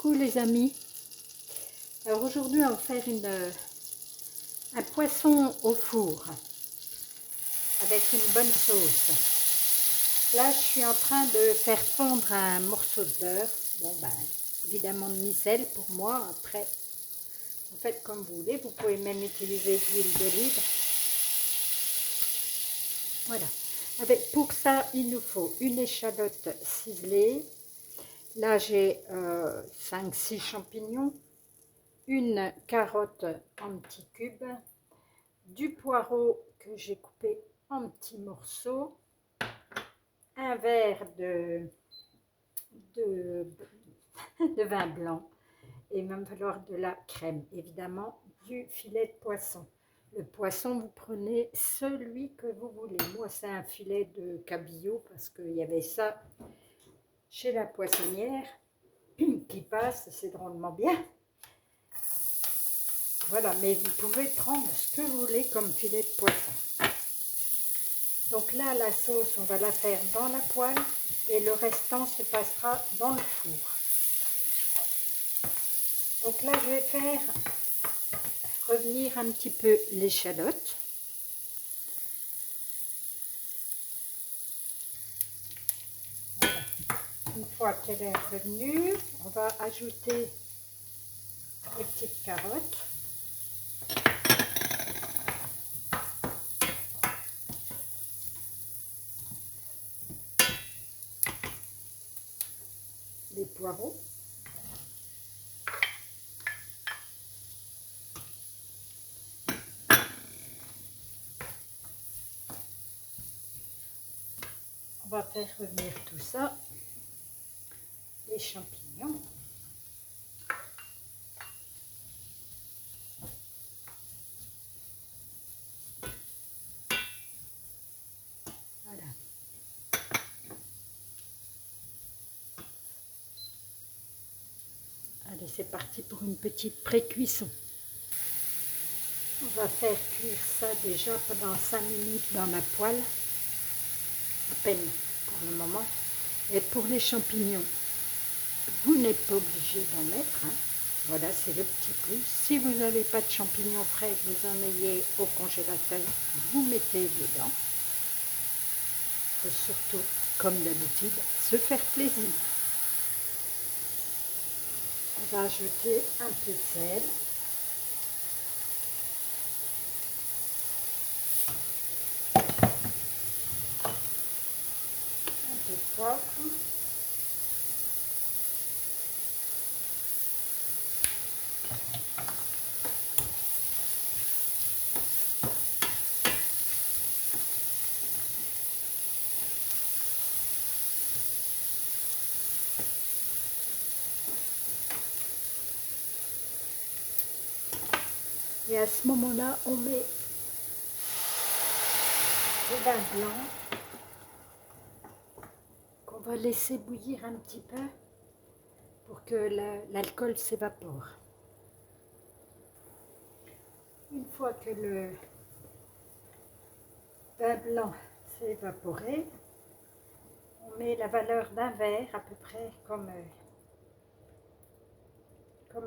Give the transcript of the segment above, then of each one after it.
Coucou les amis. Alors aujourd'hui on va faire un poisson au four avec une bonne sauce. Là je suis en train de faire fondre un morceau de beurre. Bon ben évidemment de micelle pour moi. Après vous faites comme vous voulez. Vous pouvez même utiliser de l'huile d'olive. Voilà. Pour ça il nous faut une échalote ciselée. Là j'ai 5-6 champignons. Une carotte en petits cubes, du poireau que j'ai coupé en petits morceaux, un verre de vin blanc et il va me falloir de la crème, évidemment du filet de poisson. Le poisson, vous prenez celui que vous voulez. Moi, c'est un filet de cabillaud parce qu'il y avait ça chez la poissonnière qui passe, c'est drôlement bien. Voilà, mais vous pouvez prendre ce que vous voulez comme filet de poisson. Donc là, la sauce, on va la faire dans la poêle et le restant se passera dans le four. Donc là, je vais faire revenir un petit peu l'échalote. Voilà. Une fois qu'elle est revenue, on va ajouter les petites carottes. Les poireaux. On va faire revenir tout ça. Les champignons. Voilà. Allez, c'est parti pour une petite pré-cuisson. On va faire cuire ça déjà pendant 5 minutes dans la poêle, à peine pour le moment. Et pour les champignons, vous n'êtes pas obligé d'en mettre, hein. Voilà, c'est le petit plus. Si vous n'avez pas de champignons frais, que vous en ayez au congélateur, vous mettez dedans. Il faut surtout, comme d'habitude, se faire plaisir. On va ajouter un peu de sel. Un peu de poivre. Et à ce moment-là, on met le vin blanc qu'on va laisser bouillir un petit peu pour que l'alcool s'évapore. Une fois que le vin blanc s'est évaporé, on met la valeur d'un verre à peu près comme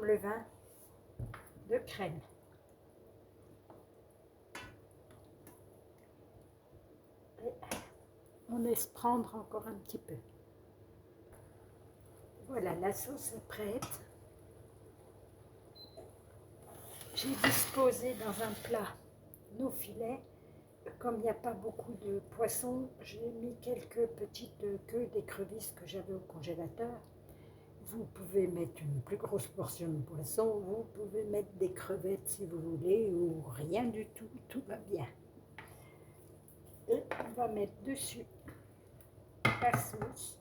le vin de crème. Et on laisse prendre encore un petit peu. Voilà, la sauce est prête. J'ai disposé dans un plat nos filets. Comme il n'y a pas beaucoup de poissons, j'ai mis quelques petites queues d'écrevisses que j'avais au congélateur. Vous pouvez mettre une plus grosse portion de poisson, vous pouvez mettre des crevettes si vous voulez, ou rien du tout, tout va bien. Et on va mettre dessus la sauce.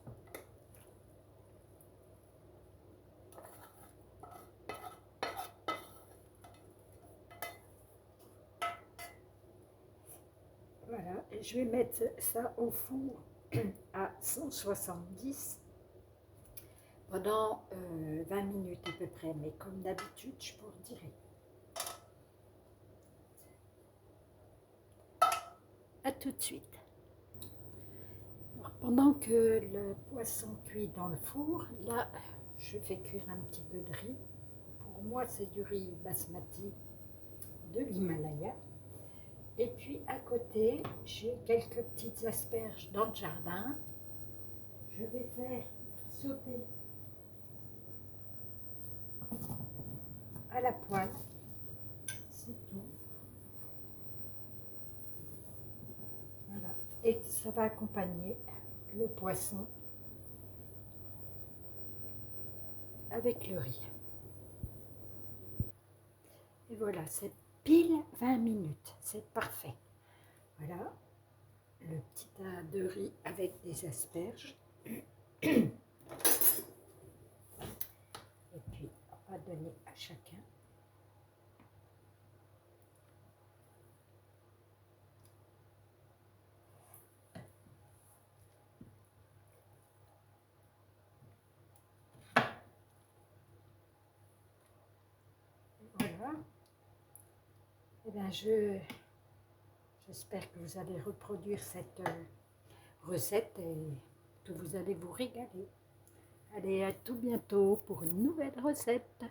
Voilà, et je vais mettre ça au four à 170 pendant 20 minutes à peu près, mais comme d'habitude, je vous redirai. À tout de suite. Alors, pendant que le poisson cuit dans le four, là, je fais cuire un petit peu de riz. Pour moi, c'est du riz basmati de l'Himalaya. Et puis à côté, j'ai quelques petites asperges dans le jardin. Je vais faire sauter à la poêle, c'est tout. Voilà. Et ça va accompagner le poisson avec le riz. Et voilà, c'est pile 20 minutes, c'est parfait. Voilà, le petit tas de riz avec des asperges. Et puis, on va donner à chacun. Voilà. Et bien, j'espère que vous allez reproduire cette recette et que vous allez vous régaler. Allez, à tout bientôt pour une nouvelle recette.